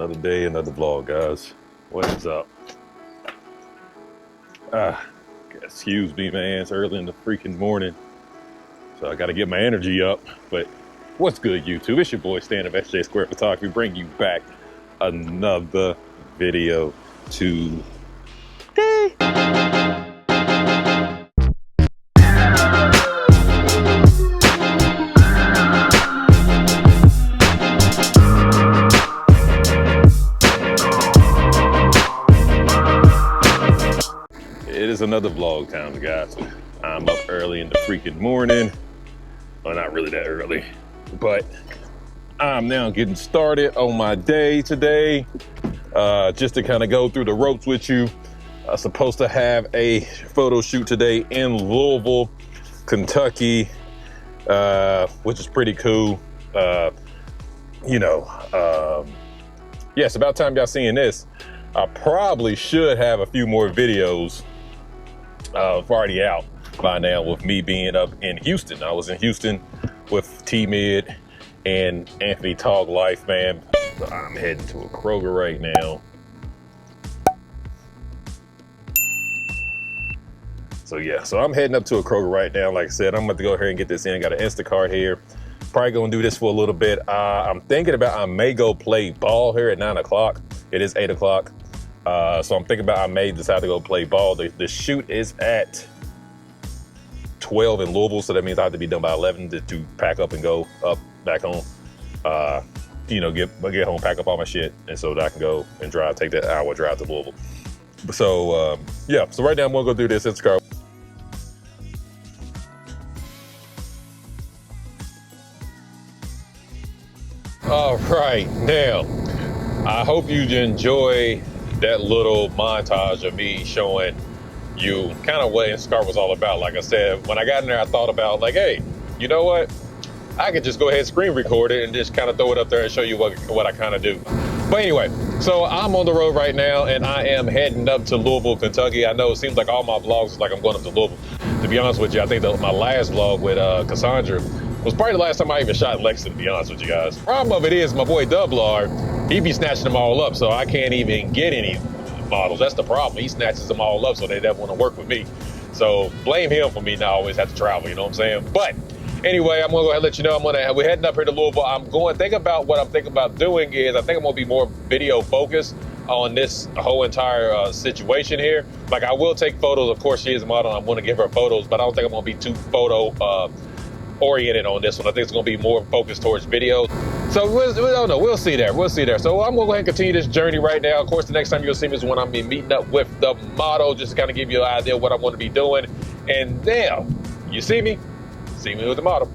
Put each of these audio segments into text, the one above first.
Another day, another vlog, guys. What is up? Excuse me, man. It's early in the freaking morning, so I got to get my energy up. But what's good, YouTube? It's your boy Stan of SJ Square Photography, bringing you back another video today. It is another vlog time, guys. I'm up early in the freaking morning. Well, not really that early, but I'm now getting started on my day today. Just to kind of go through the ropes with you. I'm supposed to have a photo shoot today in Louisville, Kentucky, which is pretty cool. Yeah, it's about time y'all seeing this. I probably should have a few more videos already out by now with me being up in Houston. I was in Houston with T-Mid and Anthony Talk Life, man. I'm heading to a Kroger right now. So yeah, so I'm heading up to a Kroger right now. Like I said, I'm about to go ahead and get this in. Got an Instacart here. Probably gonna do this for a little bit. I'm thinking about I may go play ball here at 9 o'clock. It is 8 o'clock. So I'm thinking about I may decide to go play ball. The shoot is at 12 in Louisville, so that means I have to be done by 11 to pack up and go up back home. Get home, pack up all my shit, and so that I can go and drive, take that hour drive to Louisville. So yeah, so right now I'm gonna go do this Instacart. All right, now I hope you enjoy that little montage of me showing you kind of what Instacart was all about. Like I said, when I got in there, I thought about like, hey, you know what? I could just go ahead and screen record it and just kind of throw it up there and show you what I kind of do. But anyway, so I'm on the road right now and I am heading up to Louisville, Kentucky. I know it seems like all my vlogs is like I'm going up to Louisville. To be honest with you, I think that my last vlog with Cassandra was probably the last time I even shot in Lexington, to be honest with you guys. Problem of it is my boy Dublar, he be snatching them all up, so I can't even get any models. That's the problem. He snatches them all up, so they never want to work with me. So blame him for me not always have to travel, you know what I'm saying? But anyway, I'm gonna go ahead and let you know we're heading up here to Louisville. What I'm thinking about doing is I think I'm gonna be more video focused on this whole entire situation here. Like I will take photos. Of course, she is a model. I'm gonna give her photos, but I don't think I'm gonna be too photo oriented on this one. I think it's gonna be more focused towards video. So we don't know. We'll see there. So I'm gonna go ahead and continue this journey right now. Of course, the next time you'll see me is when I'm meeting up with the model, just to kind of give you an idea of what I want to be doing. And then you see me with the model.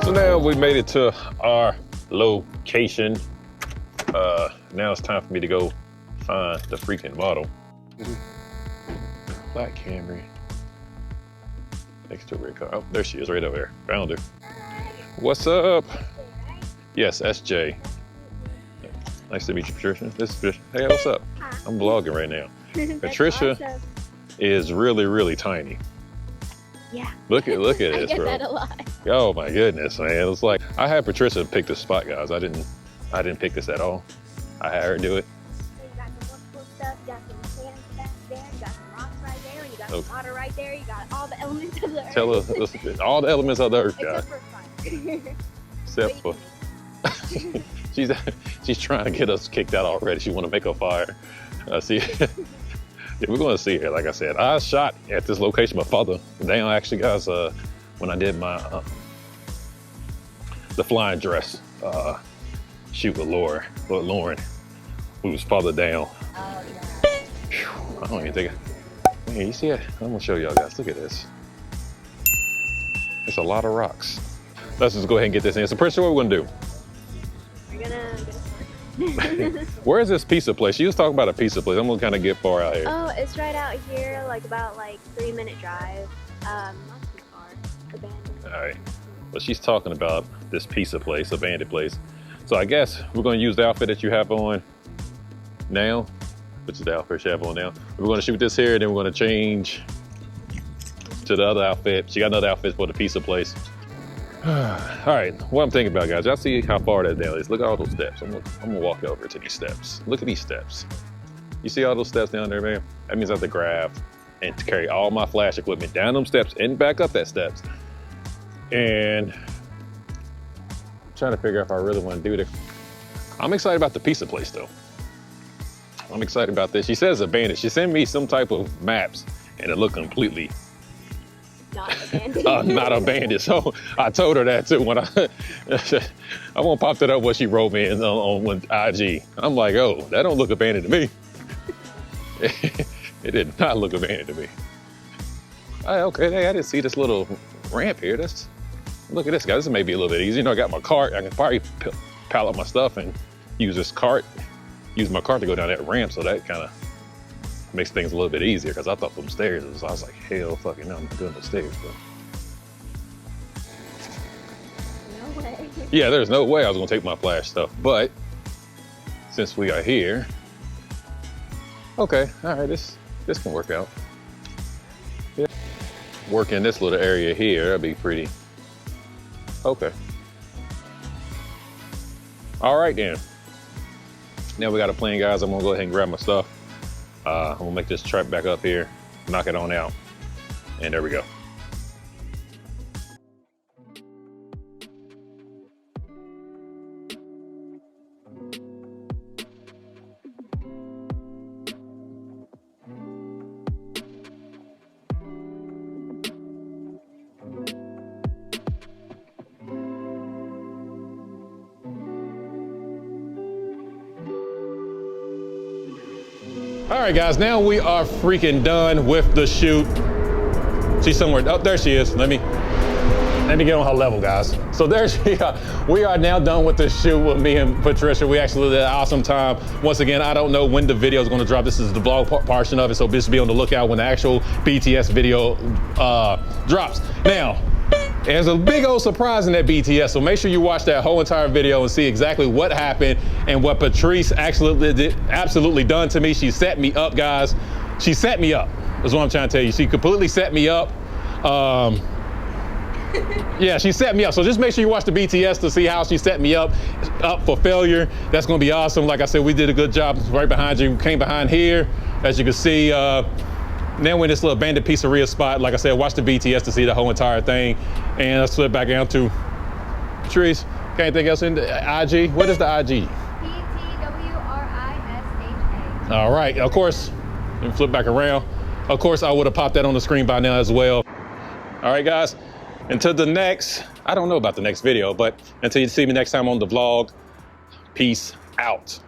So now we made it to our location. Now it's time for me to go find the freaking model. Black Camry next to a red car. Oh, there she is, right over there. Found her. What's up? Yes, SJ. Nice to meet you, Patricia. This is Patricia. Hey, what's up? Hi. I'm vlogging right now. Patricia awesome. Is really, really tiny. Yeah. Look at this, bro. I get that a lot. Oh my goodness, man. It's like I had Patricia pick this spot, guys. I didn't pick this at all. I had her do it. So you got some multiple stuff, you got some sand back there, you got some rocks right there, you got some water right there, you got all the elements of the earth. Tell us all the elements of the earth, guys. Except for fire. Except for she's trying to get us kicked out already. She want to make a fire. See. Yeah, we're going to see here. Like I said, I shot at this location my father down, actually, guys, when I did my the flying dress shoot with Lauren, who was farther down. Oh, yeah. Whew, I don't even think man, you see it? I'm gonna show y'all guys. Look at this. There's a lot of rocks. Let's just go ahead and get this in. So pretty sure what we're gonna do. We're gonna Where is this pizza place? She was talking about a pizza place. I'm gonna kind of get far out here. Oh, it's right out here, like about 3-minute drive. Not too far. Abandoned. All right. But she's talking about this pizza place, abandoned place. So I guess we're gonna use the outfit that you have on now, which is the outfit you have on now. We're gonna shoot this here, and then we're gonna change to the other outfit. She got another outfit for the pizza place. All right, what I'm thinking about, guys, y'all see how far that down is. Look at all those steps. I'm gonna walk over to these steps. Look at these steps. You see all those steps down there, man? That means I have to grab and to carry all my flash equipment down them steps and back up that steps. And I'm trying to figure out if I really want to do this. I'm excited about the pizza place, though. I'm excited about this. She says abandoned. She sent me some type of maps, and it looked completely not abandoned. Not abandoned. So I told her that too when I won't pop that up what she wrote me on IG. I'm like, oh, that don't look abandoned to me. It did not look abandoned to me. Okay, hey, I didn't see this little ramp here. Look at this, guys. This may be a little bit easy. You know, I got my cart. I can probably pallet my stuff and use my cart to go down that ramp. So that kind of makes things a little bit easier, because I thought from stairs, I was like, hell fucking no, I'm not doing the stairs, but. No way. Yeah, there's no way I was gonna take my flash stuff, but since we are here, okay, all right, this can work out. Yeah. Work in this little area here, that'd be pretty, okay. All right then. Now we got a plan, guys. I'm gonna go ahead and grab my stuff. I'm gonna make this trap back up here, knock it on out, and there we go. All right, guys, now we are freaking done with the shoot. She's somewhere, oh, there she is. Let me get on her level, guys. So there she is. We are now done with the shoot with me and Patricia. We actually had an awesome time. Once again, I don't know when the video is gonna drop. This is the vlog portion of it, so just be on the lookout when the actual BTS video drops. Now, there's a big old surprise in that BTS, so make sure you watch that whole entire video and see exactly what happened and what Patrice absolutely done to me. She set me up, guys. She set me up, is what I'm trying to tell you. She completely set me up. Yeah, she set me up. So just make sure you watch the BTS to see how she set me up for failure. That's gonna be awesome. Like I said, we did a good job right behind you. Came behind here, as you can see. Now we're in this little abandoned pizzeria spot. Like I said, watch the BTS to see the whole entire thing. And let's flip back down to Patrice. Okay, anything else in the IG? What is the IG? PTWRISHA. All right, of course, let me flip back around. Of course, I would have popped that on the screen by now as well. All right, guys, until the next, I don't know about the next video, but until you see me next time on the vlog, peace out.